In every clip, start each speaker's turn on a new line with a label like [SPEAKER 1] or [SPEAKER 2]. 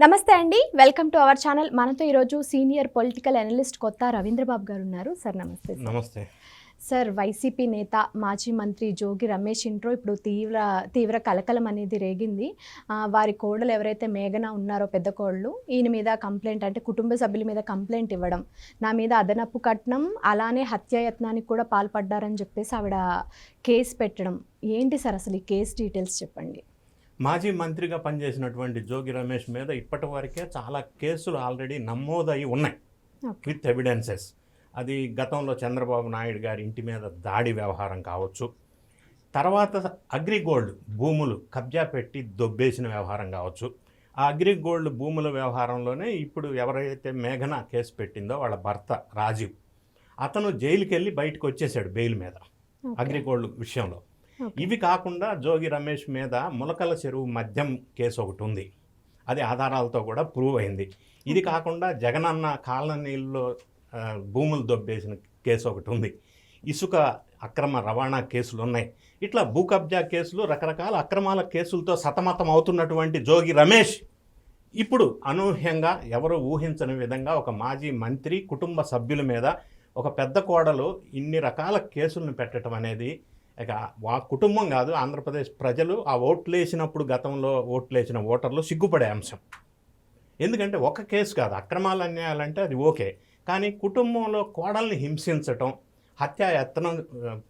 [SPEAKER 1] నమస్తే అండి. Welcome to our channel. మనతో ఈరోజు సీనియర్ పొలిటికల్ అనలిస్ట్ కొత్త రవీంద్రబాబు గారు ఉన్నారు. సార్ నమస్తే.
[SPEAKER 2] నమస్తే
[SPEAKER 1] సార్, వైసీపీ నేత మాజీ మంత్రి జోగి రమేష్ ఇంట్లో ఇప్పుడు తీవ్ర కలకలం అనేది రేగింది. వారి కోడలు ఎవరైతే మేఘన ఉన్నారో, పెద్ద కోడలు, ఈయన మీద కంప్లైంట్, అంటే కుటుంబ సభ్యుల మీద కంప్లైంట్ ఇవ్వడం, నా మీద అదనపు కట్నం అలానే హత్యాయత్నానికి కూడా పాల్పడ్డారని చెప్పేసి ఆవిడ కేసు పెట్టడం. ఏంటి సార్ అసలు ఈ కేసు డీటెయిల్స్ చెప్పండి.
[SPEAKER 2] మాజీ మంత్రిగా పనిచేసినటువంటి జోగి రమేష్ మీద ఇప్పటి వరకే చాలా కేసులు ఆల్రెడీ నమోదయి ఉన్నాయి విత్ ఎవిడెన్సెస్. అది గతంలో చంద్రబాబు నాయుడు గారి ఇంటి మీద దాడి వ్యవహారం కావచ్చు, తర్వాత అగ్రిగోల్డ్ భూములు కబ్జా పెట్టి దొబ్బేసిన వ్యవహారం కావచ్చు. ఆ అగ్రిగోల్డ్ భూముల వ్యవహారంలోనే ఇప్పుడు ఎవరైతే మేఘన కేసు పెట్టిందో వాళ్ళ భర్త రాజీవ్, అతను జైలుకి వెళ్ళి బయటకు వచ్చేసాడు బెయిల్ మీద అగ్రిగోల్డ్ విషయంలో. ఇవి కాకుండా జోగి రమేష్ మీద ములకల చెరువు మద్యం కేసు ఒకటి ఉంది, అది ఆధారాలతో కూడా ప్రూవ్ అయింది. ఇది కాకుండా జగనన్న కాలనీల్లో భూములు దొబ్బేసిన కేసు ఒకటి ఉంది, ఇసుక అక్రమ రవాణా కేసులు ఉన్నాయి. ఇట్లా భూ కబ్జా కేసులు, రకరకాల అక్రమాల కేసులతో సతమతం అవుతున్నటువంటి జోగి రమేష్ ఇప్పుడు అనూహ్యంగా ఎవరు ఊహించని విధంగా ఒక మాజీ మంత్రి కుటుంబ సభ్యుల మీద ఒక పెద్ద కోడలు ఇన్ని రకాల కేసులను పెట్టడం అనేది ఇక ఆ కుటుంబం కాదు, ఆంధ్రప్రదేశ్ ప్రజలు ఆ ఓట్లు వేసినప్పుడు గతంలో ఓట్లు వేసిన ఓటర్లు సిగ్గుపడే అంశం. ఎందుకంటే ఒక కేసు కాదు, అక్రమాలు అన్యాయాలంటే అది ఓకే, కానీ కుటుంబంలో కోడల్ని హింసించటం, హత్యాయత్నం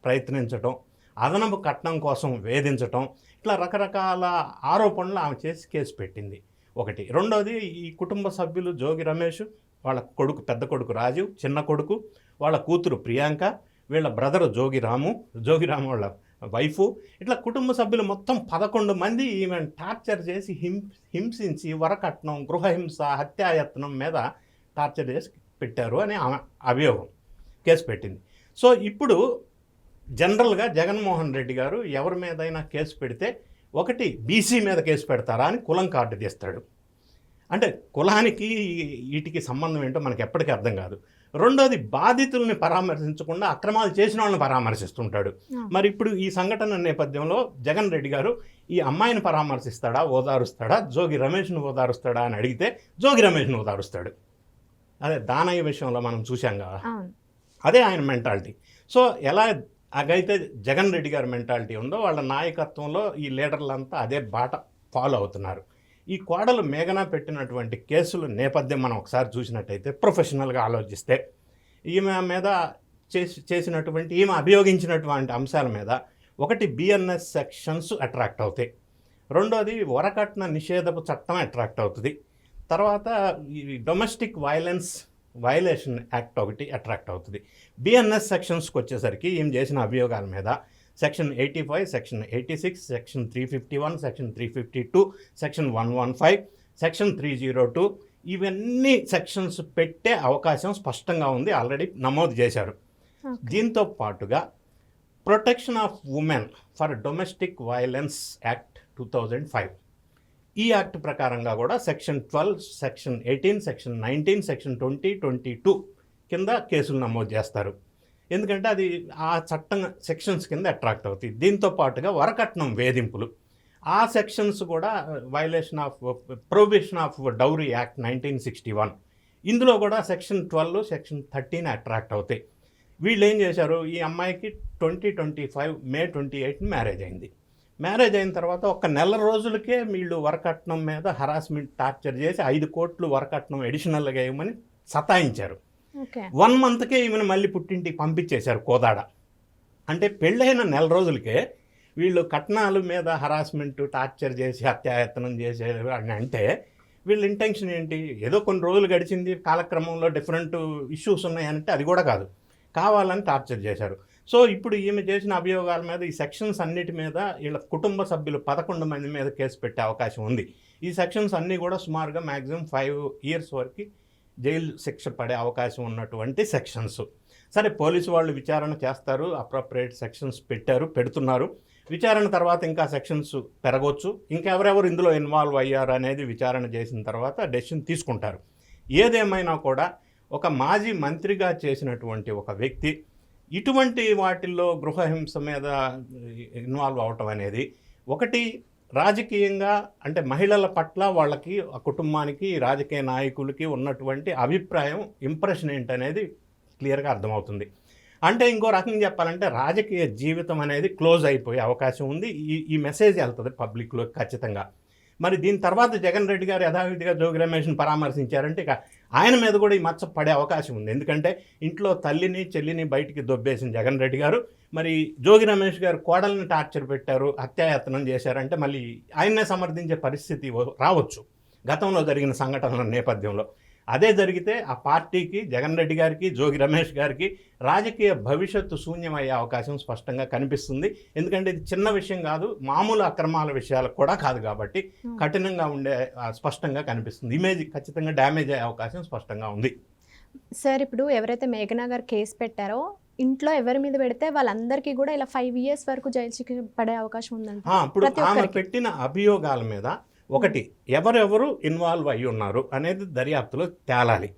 [SPEAKER 2] ప్రయత్నించటం, అదనపు కట్నం కోసం వేధించటం, ఇట్లా రకరకాల ఆరోపణలు ఆమె చేసి కేసు పెట్టింది ఒకటి. రెండోది, ఈ కుటుంబ సభ్యులు జోగి రమేష్, వాళ్ళ కొడుకు పెద్ద కొడుకు రాజీవ్, చిన్న కొడుకు, వాళ్ళ కూతురు ప్రియాంక, వీళ్ళ బ్రదరు జోగిరాము వాళ్ళ వైఫు, ఇట్లా కుటుంబ సభ్యులు మొత్తం 11 మంది ఈమెను టార్చర్ చేసి హింసించి వరకట్నం, గృహహింస, హత్యాయత్నం మీద టార్చర్ చేసి పెట్టారు అని ఆమె అభియోగం కేసు పెట్టింది. సో ఇప్పుడు జనరల్గా జగన్మోహన్ రెడ్డి గారు ఎవరి మీదైనా కేసు పెడితే ఒకటి బీసీ మీద కేసు పెడతారా అని కులం కార్డు తీస్తాడు. అంటే కులానికి వీటికి సంబంధం ఏంటో మనకి ఎప్పటికీ అర్థం కాదు. రెండోది, బాధితుల్ని పరామర్శించకుండా అక్రమాలు చేసిన వాళ్ళని పరామర్శిస్తుంటాడు. మరి ఇప్పుడు ఈ సంఘటన నేపథ్యంలో జగన్ రెడ్డి గారు ఈ అమ్మాయిని పరామర్శిస్తాడా, ఓదారుస్తాడా, జోగి రమేష్ను ఓదారుస్తాడా అని అడిగితే జోగి రమేష్ను ఓదారుస్తాడు. అదే దానయ్య విషయంలో మనం చూసాం కదా, అదే ఆయన మెంటాలిటీ. సో ఎలా అగైతే జగన్ రెడ్డి గారి మెంటాలిటీ ఉందో, వాళ్ళ నాయకత్వంలో ఈ లీడర్లంతా అదే బాట ఫాలో అవుతున్నారు. ఈ కోడలు మేఘన పెట్టినటువంటి కేసుల నేపథ్యం మనం ఒకసారి చూసినట్టయితే, ప్రొఫెషనల్గా ఆలోచిస్తే, ఈమె మీద చేసినటువంటి ఈమె అభియోగించినటువంటి అంశాల మీద ఒకటి బిఎన్ఎస్ సెక్షన్స్ అట్రాక్ట్ అవుతాయి, రెండోది వరకట్న నిషేధపు చట్టం అట్రాక్ట్ అవుతుంది, తర్వాత ఈ డొమెస్టిక్ వైలేషన్ యాక్ట్ ఒకటి అట్రాక్ట్ అవుతుంది. బిఎన్ఎస్ సెక్షన్స్కి వచ్చేసరికి ఈమె చేసిన అభియోగాల మీద section 85, section 86, section 351, section 352, section 115, section 302, ఇవన్నీ సెక్షన్స్ పెట్టే అవకాశం స్పష్టంగా ఉంది, ఆల్రెడీ నమోదు చేశారు. దీంతో పాటుగా protection of women for domestic violence act 2005, ఈ యాక్ట్ ప్రకారంగా కూడా సెక్షన్ 12, సెక్షన్ 18, సెక్షన్ 19, సెక్షన్ 20, 22 కింద కేసులు నమోదు చేస్తారు. ఎందుకంటే అది ఆ చట్టం సెక్షన్స్ కింద అట్రాక్ట్ అవుతాయి. దీంతో పాటుగా వరకట్నం వేధింపులు, ఆ సెక్షన్స్ కూడా ప్రొహిబిషన్ ఆఫ్ డౌరీ యాక్ట్ 1961, ఇందులో కూడా సెక్షన్ 12, సెక్షన్ 13 అట్రాక్ట్ అవుతాయి. వీళ్ళు ఏం చేశారు, ఈ అమ్మాయికి 2025 మే 28 మ్యారేజ్ అయింది. మ్యారేజ్ అయిన తర్వాత ఒక నెల రోజులకే వీళ్ళు వరకట్నం మీద హరాస్మెంట్ టార్చర్ చేసి 5 కోట్లు వరకట్నం ఎడిషనల్గా ఇవ్వమని సతాయించారు. 1 మంత్కే ఈమెను మళ్ళీ పుట్టింటికి పంపించేశారు కోదాడ. అంటే పెళ్ళైన నెల రోజులకే వీళ్ళు కట్నాల మీద హరాస్మెంట్ టార్చర్ చేసి హత్యాయత్నం చేసేది అని అంటే వీళ్ళ ఇంటెన్షన్ ఏంటి? ఏదో కొన్ని రోజులు గడిచింది, కాలక్రమంలో డిఫరెంట్ ఇష్యూస్ ఉన్నాయంటే అది కూడా కాదు, కావాలని టార్చర్ చేశారు. సో ఇప్పుడు ఈమె చేసిన అభియోగాల మీద ఈ సెక్షన్స్ అన్నిటి మీద వీళ్ళ కుటుంబ సభ్యులు 11 మంది మీద కేసు పెట్టే అవకాశం ఉంది. ఈ సెక్షన్స్ అన్నీ కూడా సుమారుగా మ్యాక్సిమం 5 years వరకు జైలు శిక్ష పడే అవకాశం ఉన్నటువంటి సెక్షన్స్. సరే, పోలీసు వాళ్ళు విచారణ చేస్తారు, అప్రోప్రియేట్ సెక్షన్స్ పెడుతున్నారు. విచారణ తర్వాత ఇంకా సెక్షన్స్ పెరగవచ్చు, ఇంకెవరెవరు ఇందులో ఇన్వాల్వ్ అయ్యారు అనేది విచారణ చేసిన తర్వాత డెసిషన్ తీసుకుంటారు. ఏదేమైనా కూడా ఒక మాజీ మంత్రిగా చేసినటువంటి ఒక వ్యక్తి ఇటువంటి వాటిల్లో గృహహింస మీద ఇన్వాల్వ్ అవటం అనేది ఒకటి రాజకీయంగా అంటే మహిళల పట్ల వాళ్ళకి ఆ కుటుంబానికి రాజకీయ నాయకులకి ఉన్నటువంటి అభిప్రాయం ఇంప్రెషన్ ఏంటనేది క్లియర్గా అర్థమవుతుంది. అంటే ఇంకో రకంగా చెప్పాలంటే రాజకీయ జీవితం అనేది క్లోజ్ అయిపోయే అవకాశం ఉంది. ఈ మెసేజ్ వెళ్తుంది పబ్లిక్లో ఖచ్చితంగా. మరి దీని తర్వాత జగన్ రెడ్డి గారు యథావిధిగా జోగి రమేష్ని పరామర్శించారంటే ఇక ఆయన మీద కూడా ఈ మచ్చ పడే అవకాశం ఉంది. ఎందుకంటే ఇంట్లో తల్లిని చెల్లిని బయటికి దొబ్బేసిన జగన్ రెడ్డి గారు మరి జోగి రమేష్ గారు కోడల్ని టార్చర్ పెట్టారు, హత్యాయత్నం చేశారంటే మళ్ళీ ఆయన్నే సమర్థించే పరిస్థితి రావచ్చు గతంలో జరిగిన సంఘటనల నేపథ్యంలో. అదే జరిగితే ఆ పార్టీకి, జగన్ రెడ్డి గారికి, జోగి రమేష్ గారికి రాజకీయ భవిష్యత్తు శూన్యమయ్యే అవకాశం స్పష్టంగా కనిపిస్తుంది. ఎందుకంటే ఇది చిన్న విషయం కాదు, మామూలు అక్రమాల విషయాలకు కూడా కాదు కాబట్టి కఠినంగా ఉండే స్పష్టంగా కనిపిస్తుంది. ఇమేజ్ ఖచ్చితంగా డ్యామేజ్ అయ్యే అవకాశం స్పష్టంగా ఉంది.
[SPEAKER 1] సార్, ఇప్పుడు ఎవరైతే మేఘనా గారు కేసు పెట్టారో ఇంట్లో ఎవరి మీద పెడితే వాళ్ళందరికీ కూడా ఇలా 5 years వరకు జైలు శిక్ష పడే అవకాశం ఉందంట.
[SPEAKER 2] ఇప్పుడు ఆమె పెట్టిన అభియోగాల మీద ఒకటి ఎవరెవరు ఇన్వాల్వ్ అయ్యి ఉన్నారు అనేది దర్యాప్తులో తేలాలి.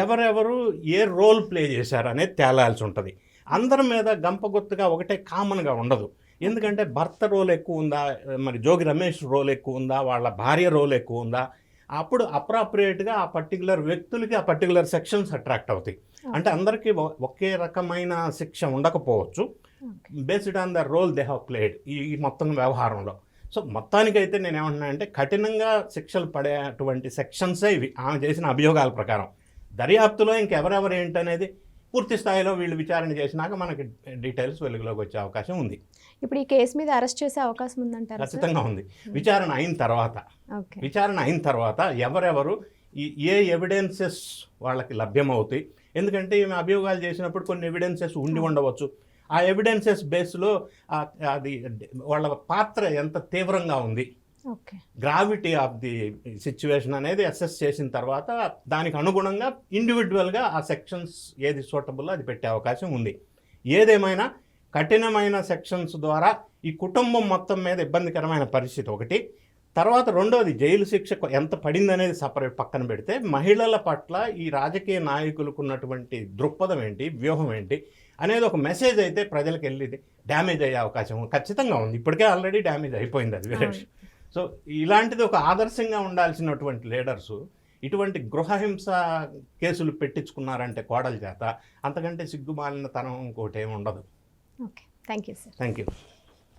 [SPEAKER 2] ఎవరెవరు ఏ రోల్ ప్లే చేశారు అనేది తేలాల్సి ఉంటుంది. అందరి మీద గంపగొత్తుగా ఒకటే కామన్గా ఉండదు. ఎందుకంటే భర్త రోల్ ఎక్కువ ఉందా, మరి జోగి రమేష్ రోల్ ఎక్కువ ఉందా, వాళ్ళ భార్య రోల్ ఎక్కువ ఉందా, అప్పుడు అప్రాప్రియేట్గా ఆ పర్టికులర్ వ్యక్తులకి ఆ పర్టికులర్ సెక్షన్స్ అట్రాక్ట్ అవుతాయి. అంటే అందరికీ ఒకే రకమైన శిక్ష ఉండకపోవచ్చు, based on the role they have played ఈ మొత్తం వ్యవహారంలో. సో మొత్తానికైతే నేను ఏమంటున్నా అంటే కఠినంగా శిక్షలు పడేటువంటి సెక్షన్సే ఇవి ఆమె చేసిన అభియోగాల ప్రకారం. దర్యాప్తులో ఇంకెవరెవరు ఏంటనేది పూర్తి స్థాయిలో వీళ్ళు విచారణ చేసినాక మనకి డీటెయిల్స్ వెలుగులోకి వచ్చే అవకాశం ఉంది.
[SPEAKER 1] ఇప్పుడు ఈ కేసు మీద అరెస్ట్ చేసే అవకాశం ఉందంటారు?
[SPEAKER 2] ఖచ్చితంగా ఉంది. విచారణ అయిన తర్వాత ఎవరెవరు ఏ ఎవిడెన్సెస్ వాళ్ళకి లభ్యమవుతాయి. ఎందుకంటే ఈమె అభియోగాలు చేసినప్పుడు కొన్ని ఎవిడెన్సెస్ ఉండి ఉండవచ్చు. ఆ ఎవిడెన్సెస్ బేస్లో అది వాళ్ళ పాత్ర ఎంత తీవ్రంగా ఉంది, గ్రావిటీ ఆఫ్ ది సిచ్యువేషన్ అనేది అసెస్ చేసిన తర్వాత దానికి అనుగుణంగా ఇండివిజువల్గా ఆ సెక్షన్స్ ఏది సూటబుల్లో అది పెట్టే అవకాశం ఉంది. ఏదేమైనా కఠినమైన సెక్షన్స్ ద్వారా ఈ కుటుంబం మొత్తం మీద ఇబ్బందికరమైన పరిస్థితి ఒకటి. తర్వాత రెండోది జైలు శిక్ష ఎంత పడిందనేది సపరేట్ పక్కన పెడితే మహిళల పట్ల ఈ రాజకీయ నాయకులకు ఉన్నటువంటి దృక్పథం ఏంటి, వ్యూహం ఏంటి అనేది ఒక మెసేజ్ అయితే ప్రజలకు వెళ్ళి డ్యామేజ్ అయ్యే అవకాశం ఖచ్చితంగా ఉంది. ఇప్పటికే ఆల్రెడీ డ్యామేజ్ అయిపోయింది అది వేరే విషయం. సో ఇలాంటిది ఒక ఆదర్శంగా ఉండాల్సినటువంటి లీడర్సు ఇటువంటి గృహహింస కేసులు పెట్టించుకున్నారంటే కోడల చేత అంతకంటే సిగ్గుమాలిన తనం ఇంకోటి ఏమి ఉండదు.
[SPEAKER 1] Okay, thank you sir.
[SPEAKER 2] Thank you.